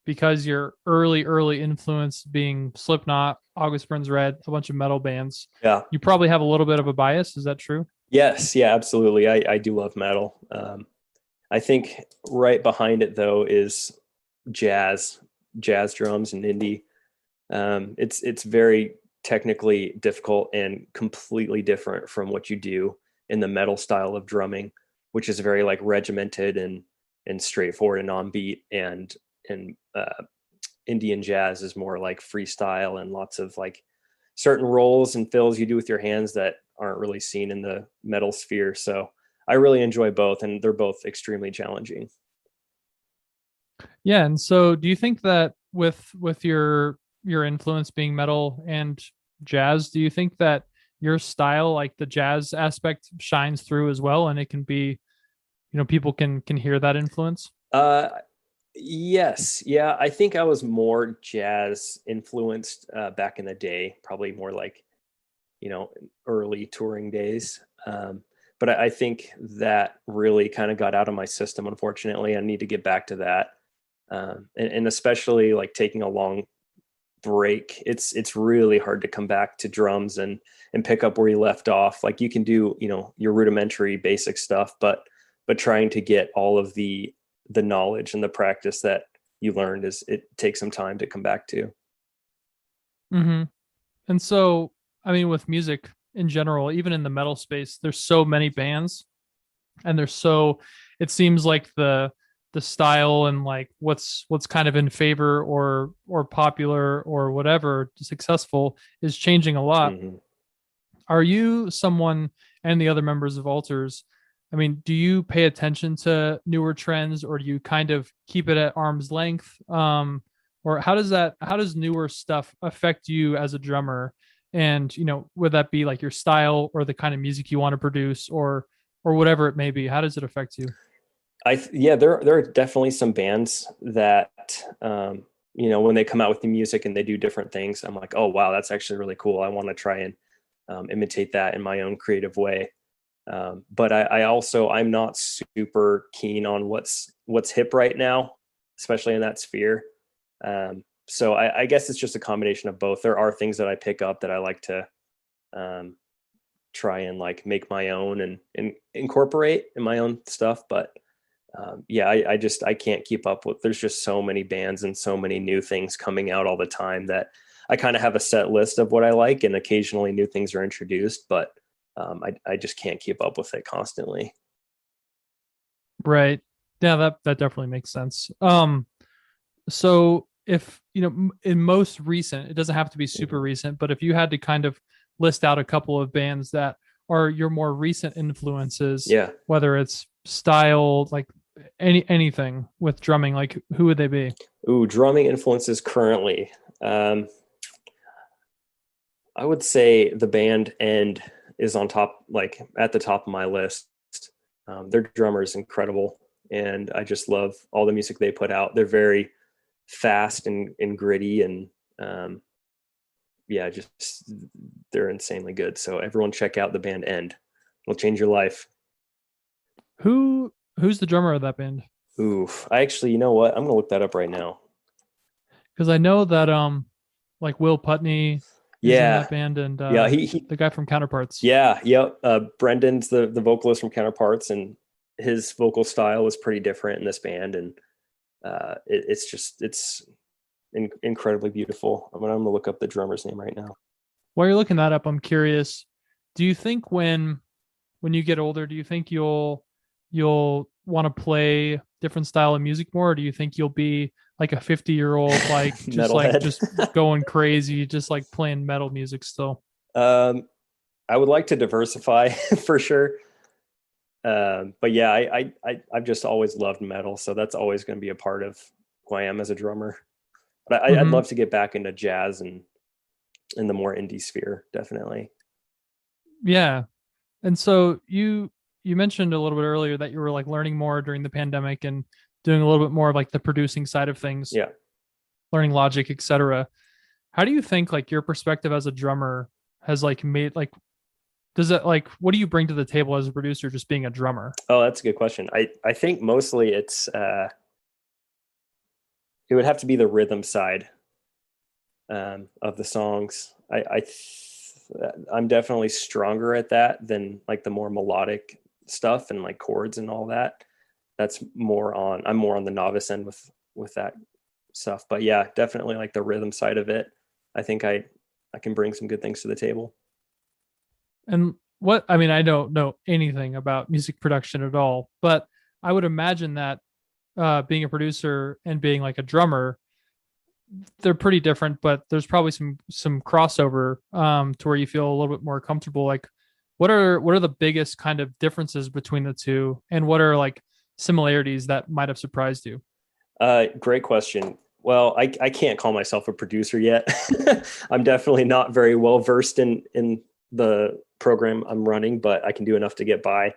because your early influence being Slipknot, August Burns Red, a bunch of metal bands, you probably have a little bit of a bias. Is that true? Yes, yeah, absolutely. I do love metal. I think right behind it though is jazz, jazz drums and indie. It's very technically difficult and completely different from what you do in the metal style of drumming, which is very like regimented and straightforward and on beat. And Indian jazz is more like freestyle and lots of like certain rolls and fills you do with your hands that aren't really seen in the metal sphere. So I really enjoy both, and they're both extremely challenging. Yeah, and so do you think that with your influence being metal and jazz, do you think that your style, like the jazz aspect, shines through as well, and it can be, people can hear that influence? Uh, yes, yeah, I think I was more jazz influenced back in the day, probably more like early touring days. But I think that really kind of got out of my system. Unfortunately, I need to get back to that, and especially like taking a long break. It's really hard to come back to drums and pick up where you left off. Like you can do your rudimentary basic stuff, but trying to get all of the knowledge and the practice that you learned it takes some time to come back to. Mm-hmm. And so, I mean, with music in general, even in the metal space, there's so many bands, and it seems like the style and like what's kind of in favor or popular or whatever successful is changing a lot. Mm-hmm. Are you someone, and the other members of Alters, I mean, do you pay attention to newer trends, or do you kind of keep it at arm's length? Or how does newer stuff affect you as a drummer? And, would that be like your style or the kind of music you want to produce, or whatever it may be? How does it affect you? Yeah, there are definitely some bands that when they come out with new music and they do different things, I'm like, oh wow, that's actually really cool. I want to try and imitate that in my own creative way. But I'm not super keen on what's hip right now, especially in that sphere. So I guess it's just a combination of both. There are things that I pick up that I like to try and like make my own and incorporate in my own stuff. But yeah, I can't keep up with, there's just so many bands and so many new things coming out all the time that I kind of have a set list of what I like, and occasionally new things are introduced, but I just can't keep up with it constantly. Right. Yeah, that definitely makes sense. So if, in most recent, it doesn't have to be super Mm-hmm. recent, but if you had to kind of list out a couple of bands that are your more recent influences, Yeah. whether it's style, like anything with drumming, like who would they be? Ooh, drumming influences currently. I would say the band End is on top, like at the top of my list. Their drummer is incredible, and I just love all the music they put out. They're very fast and gritty, and yeah, just they're insanely good. So everyone check out the band End. It'll change your life. Who's the drummer of that band? Oof. I actually, you know what? I'm gonna look that up right now. Because I know that like Will Putney is in Yeah. that band, and Yeah, he the guy from Counterparts. yeah, yep. Brendan's the vocalist from Counterparts, and his vocal style is pretty different in this band, and it's incredibly beautiful. I'm gonna look up the drummer's name right now. While you're looking that up, I'm curious. Do you think when you get older, do you think you'll want to play different style of music more, or do you think you'll be like a 50-year-old, like just going crazy, just like playing metal music still? I would like to diversify for sure. But yeah, I've just always loved metal, so that's always going to be a part of who I am as a drummer. But I'd love to get back into jazz and in the more indie sphere, definitely. Yeah. And so you mentioned a little bit earlier that you were like learning more during the pandemic and doing a little bit more of like the producing side of things, Yeah. learning Logic, etc. How do you think like your perspective as a drummer has like made like, does it like, what do you bring to the table as a producer, just being a drummer? Oh, that's a good question. I think mostly it would have to be the rhythm side of the songs. I'm definitely stronger at that than like the more melodic stuff and like chords and all that. I'm more on the novice end with that stuff. But yeah, definitely like the rhythm side of it. I think I can bring some good things to the table. And I don't know anything about music production at all, but I would imagine that being a producer and being like a drummer, they're pretty different, but there's probably some crossover to where you feel a little bit more comfortable. Like what are the biggest kind of differences between the two, and what are like similarities that might have surprised you? Great question. Well, I can't call myself a producer yet. I'm definitely not very well versed in the program I'm running, but I can do enough to get by.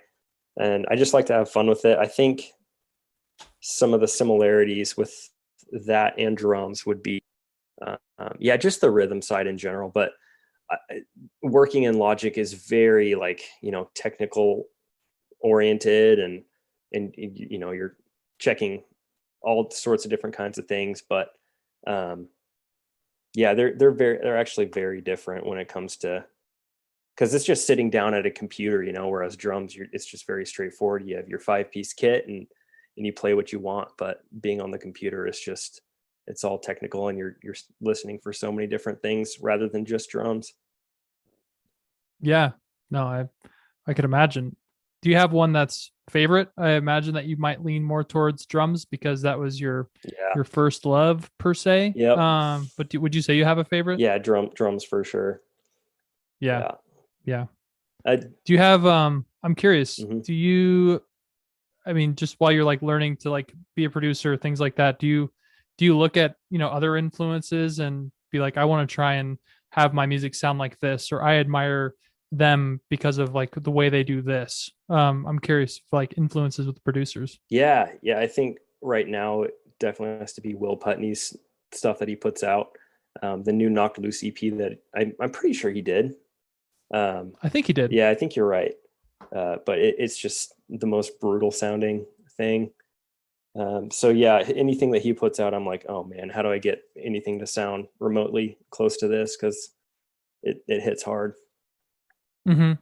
And I just like to have fun with it. I think some of the similarities with that and drums would be, just the rhythm side in general. But working in Logic is very like, technical oriented, and you're checking all sorts of different kinds of things. But they're actually very different when it comes to, because it's just sitting down at a computer, whereas drums, it's just very straightforward. You have your 5-piece kit and you play what you want. But being on the computer is just, it's all technical, and you're listening for so many different things rather than just drums. Yeah, no, I could imagine. Do you have one that's favorite? I imagine that you might lean more towards drums because that was your first love per se. Yeah. But would you say you have a favorite? Yeah, drums for sure. Yeah. Do you have I'm curious, mm-hmm. do you, just while you're like learning to like be a producer, things like that, do you look at, other influences and be like, I want to try and have my music sound like this, or I admire them because of like the way they do this? I'm curious for like influences with the producers. Yeah. I think right now it definitely has to be Will Putney's stuff that he puts out. The new Knocked Loose EP that I'm pretty sure he did. I think he did. Yeah, I think you're right. But it's just the most brutal sounding thing. So yeah, anything that he puts out, I'm like, oh man, how do I get anything to sound remotely close to this? Because it hits hard. Mm-hmm.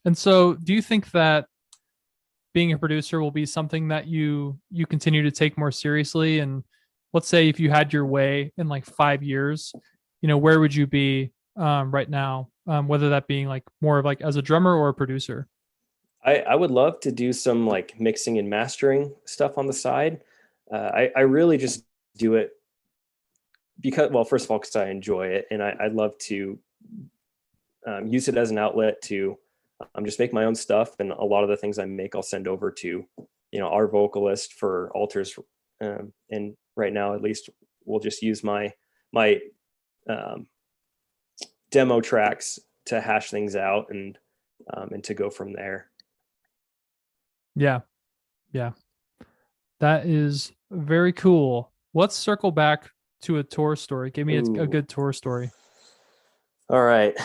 And so do you think that being a producer will be something that you continue to take more seriously? And let's say if you had your way in like 5 years, where would you be right now? Whether that being like more of like as a drummer or a producer? I would love to do some like mixing and mastering stuff on the side. I really just do it because, well, first of all, because I enjoy it, and I'd love to use it as an outlet to just make my own stuff. And a lot of the things I make, I'll send over to, our vocalist for altars. And right now, at least, we'll just use my demo tracks to hash things out and to go from there. Yeah. That is very cool. Let's circle back to a tour story. Give me a good tour story. All right.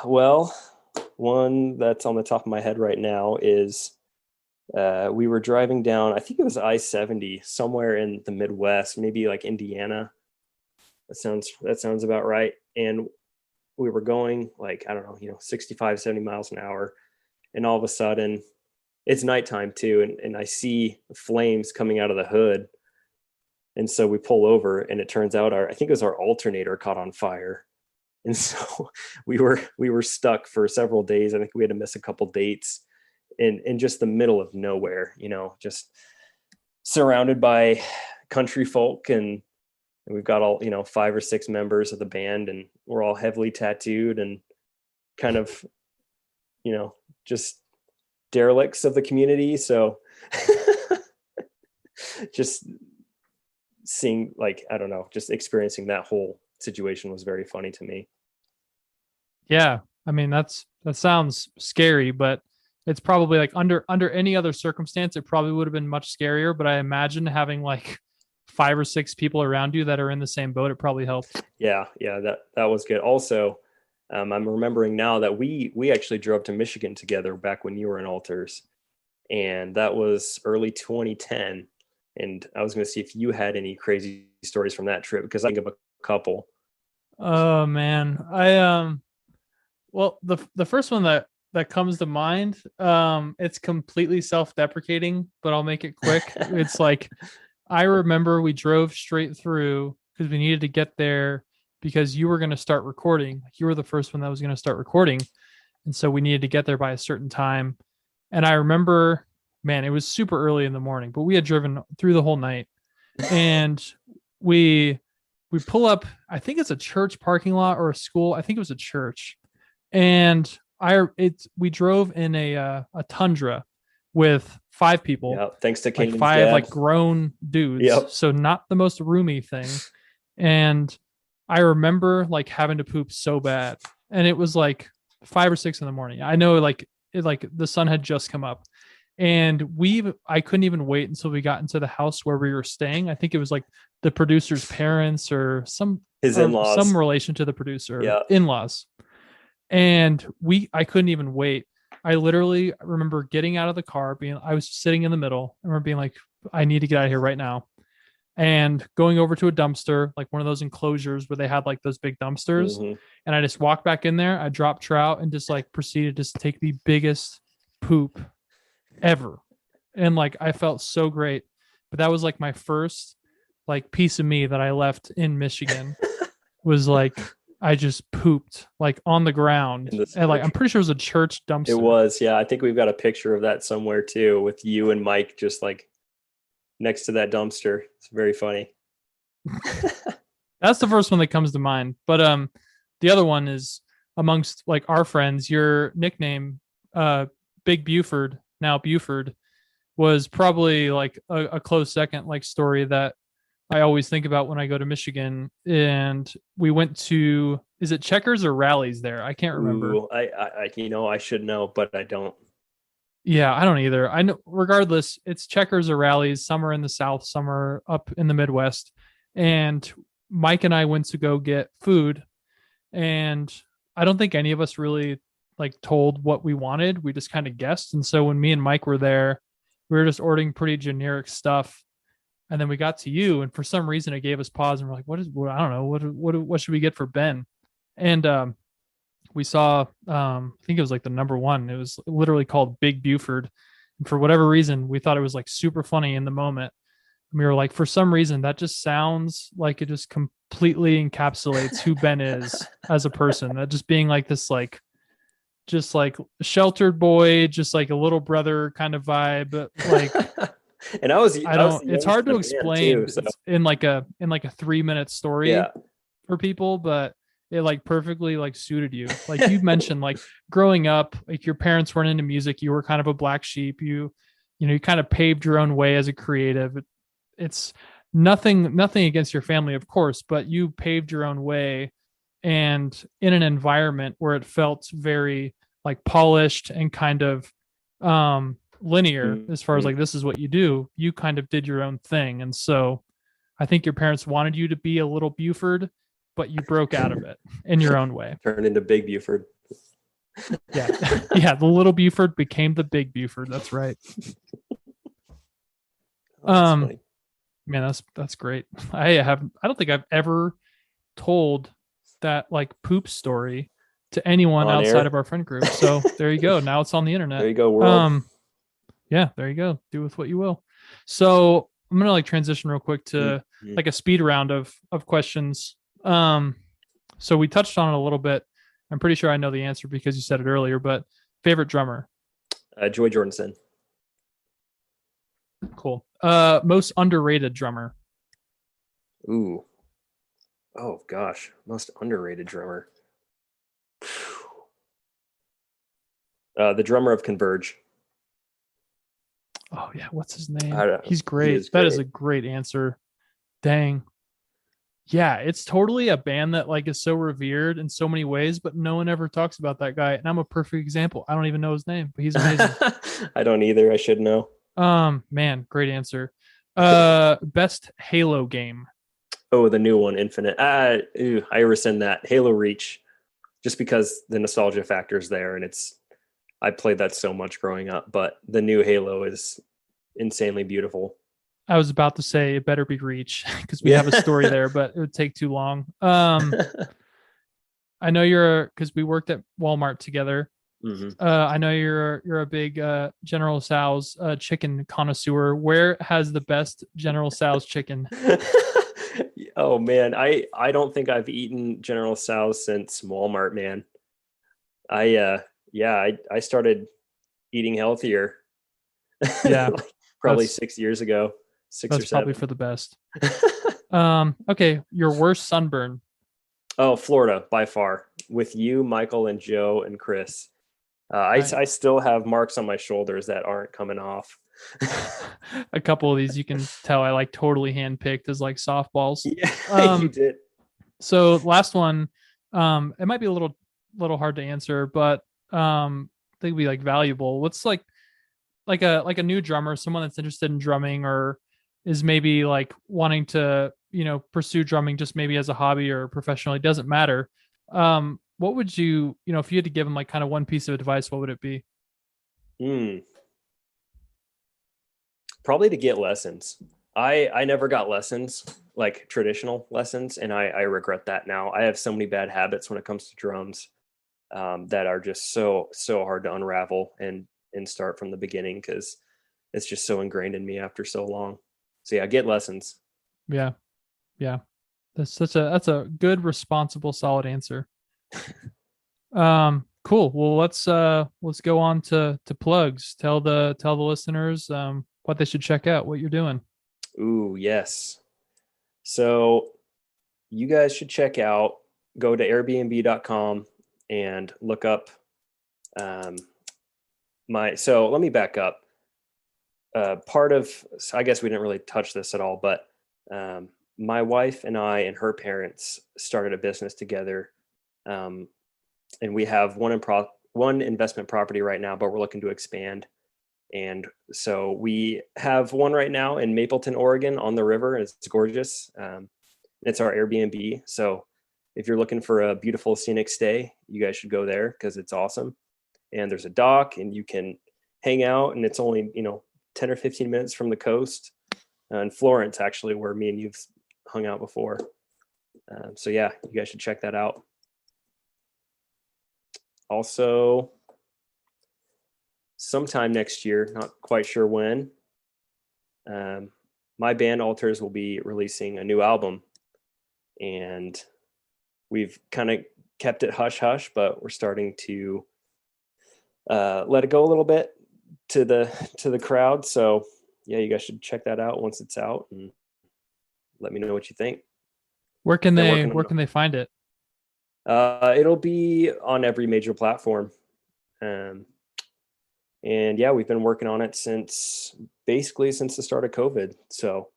Well, one that's on the top of my head right now is we were driving down, I think it was I-70 somewhere in the Midwest, maybe like Indiana. That sounds about right. And we were going like, I don't know, 65, 70 miles an hour. And all of a sudden, it's nighttime too. And I see flames coming out of the hood. And so we pull over, and it turns out I think it was our alternator caught on fire. And so we were stuck for several days. I think we had to miss a couple dates in just the middle of nowhere, just surrounded by country folk. And we've got all, 5 or 6 members of the band, and we're all heavily tattooed and kind of, just derelicts of the community. So just seeing, like, I don't know, just experiencing that whole situation was very funny to me. Yeah. That sounds scary, but it's probably like under any other circumstance, it probably would have been much scarier. But I imagine having like 5 or 6 people around you that are in the same boat, it probably helped. Yeah. That was good. Also, I'm remembering now that we actually drove to Michigan together back when you were in Altars, and that was early 2010. And I was going to see if you had any crazy stories from that trip, because I think of a couple. Oh man. Well, the first one that comes to mind, it's completely self-deprecating, but I'll make it quick. It's like I remember we drove straight through because we needed to get there because you were going to start recording. You were the first one that was going to start recording, and so we needed to get there by a certain time. And I remember, man, it was super early in the morning, but we had driven through the whole night, and we pull up. I think it's a church parking lot or a school. I think it was a church, and we drove in a Tundra with 5 people. Yeah, thanks to King like 5 dad. like grown dudes. Yep. So not the most roomy thing. And I remember like having to poop so bad, and it was like 5 or 6 in the morning. I know like the sun had just come up, and I couldn't even wait until we got into the house where we were staying. I think it was like the producer's parents or his in-laws, some relation to the producer. Yeah. In-laws. And I couldn't even wait. I literally remember getting out of the car, I was sitting in the middle. I remember being like, I need to get out of here right now. And going over to a dumpster, like one of those enclosures where they had like those big dumpsters. Mm-hmm. And I just walked back in there. I dropped trout and just like proceeded to just take the biggest poop ever. And like, I felt so great. But that was like my first like piece of me that I left in Michigan was like, I just pooped like on the ground. And like, I'm pretty sure it was a church dumpster. It was. Yeah. I think we've got a picture of that somewhere too, with you and Mike just like next to that dumpster. It's very funny. That's the first one that comes to mind. But the other one is amongst like our friends, your nickname, Big Buford, now Buford, was probably like a close second like story that I always think about when I go to Michigan. And we went to, is it Checkers or Rallies there? I can't remember. Ooh, I should know, but I don't. Yeah, I don't either. I know, regardless, it's Checkers or Rallies. Some are in the South, some are up in the Midwest. And Mike and I went to go get food, and I don't think any of us really like told what we wanted. We just kind of guessed. And so when me and Mike were there, we were just ordering pretty generic stuff. And then we got to you, and for some reason it gave us pause, and we're like, I don't know, what should we get for Ben? And we saw, I think it was like the number one. It was literally called Big Buford. And for whatever reason, we thought it was like super funny in the moment. And we were like, for some reason, that just sounds like it just completely encapsulates who Ben is as a person. That just being like this, like, just like sheltered boy, just like a little brother kind of vibe. Like, and it's hard to explain too, so. in like a 3-minute story for people, but it like perfectly like suited you. Like you mentioned, like growing up, like your parents weren't into music. You were kind of a black sheep. You kind of paved your own way as a creative. It's nothing against your family, of course, but you paved your own way, and in an environment where it felt very like polished and kind of linear as far as like, this is what you do. You kind of did your own thing. And so I think your parents wanted you to be a little Buford, but you broke out of it in your own way. Turned into Big Buford. Yeah. Yeah. The little Buford became the Big Buford. That's right. Funny. Man, that's great. I don't think I've ever told that like poop story to anyone on outside air. of our friend group. So there you go. Now it's on the internet. There you go, world. Yeah, there you go. Do with what you will. So I'm gonna like transition real quick to like a speed round of questions. So we touched on it a little bit. I'm pretty sure I know the answer because you said it earlier, but favorite drummer? Joy Jordison. Cool. Most underrated drummer? Ooh. Oh gosh, most underrated drummer. The drummer of Converge. Oh yeah, what's his name? He's great. That is a great answer. Dang. Yeah, it's totally a band that like is so revered in so many ways, but no one ever talks about that guy. And I'm a perfect example. I don't even know his name, but he's amazing. I don't either. I should know. Man, great answer. Best Halo game. Oh, the new one, Infinite. I rescind that. Halo Reach, just because the nostalgia factor is there, and I played that so much growing up. But the new Halo is insanely beautiful. I was about to say it better be Reach because we have a story there, but it would take too long. I know because we worked at Walmart together. Mm-hmm. I know you're a big General Tso's chicken connoisseur. Where has the best General Tso's chicken? Oh man, I don't think I've eaten General Tso's since Walmart, man. I started eating healthier. Yeah. Like probably 6 years ago. That's probably for the best. Okay, your worst sunburn. Oh, Florida by far, with you, Michael, and Joe and Chris. I still have marks on my shoulders that aren't coming off. A couple of these you can tell I like totally handpicked as like softballs. Yeah, you did. So last one, it might be a little hard to answer, but I think it'd be like valuable. What's like a new drummer, someone that's interested in drumming or is maybe like wanting to, pursue drumming just maybe as a hobby or professionally, doesn't matter. What would you, if you had to give them like kind of one piece of advice, what would it be? Probably to get lessons. I never got lessons, like traditional lessons, and I regret that now. I have so many bad habits when it comes to drums that are just so hard to unravel and start from the beginning because it's just so ingrained in me after so long. So yeah, get lessons. Yeah. That's a good, responsible, solid answer. Cool. Well, let's go on to plugs. Tell the listeners what they should check out, what you're doing. Ooh, yes. So you guys should go to airbnb.com and look up so let me back up. I guess we didn't really touch this at all, but my wife and I and her parents started a business together. And we have one investment property right now, but we're looking to expand. And so we have one right now in Mapleton, Oregon on the river. It's gorgeous. It's our Airbnb. So if you're looking for a beautiful scenic stay, you guys should go there because it's awesome. And there's a dock and you can hang out and it's only, 10 or 15 minutes from the coast. In Florence, actually, where me and you've hung out before. So yeah, you guys should check that out. Also, sometime next year, not quite sure when, my band Alters will be releasing a new album. And we've kind of kept it hush hush, but we're starting to let it go a little bit to the crowd. So yeah, you guys should check that out once it's out and let me know what you think. Where can they find it? It'll be on every major platform. And yeah, we've been working on it since the start of COVID. So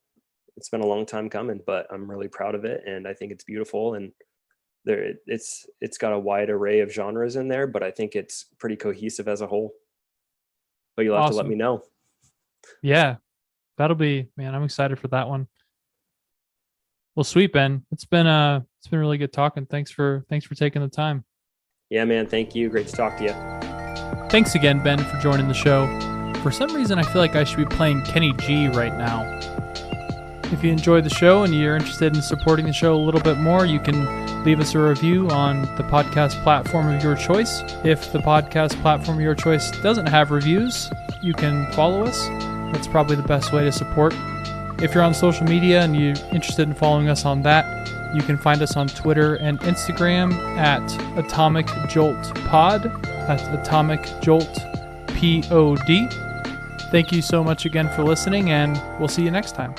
it's been a long time coming, but I'm really proud of it. And I think it's beautiful. And it's got a wide array of genres in there, but I think it's pretty cohesive as a whole. But you'll have to let me know. Yeah, that'll be, man, I'm excited for that one. Well, sweet, Ben. It's been really good talking. Thanks for taking the time. Yeah, man. Thank you. Great to talk to you. Thanks again, Ben, for joining the show. For some reason, I feel like I should be playing Kenny G right now. If you enjoyed the show and you're interested in supporting the show a little bit more, you can leave us a review on the podcast platform of your choice. If the podcast platform of your choice doesn't have reviews, you can follow us. That's probably the best way to support. If you're on social media and you're interested in following us on that, you can find us on Twitter and Instagram at Atomic Jolt Pod. That's Atomic Jolt POD. Thank you so much again for listening, and we'll see you next time.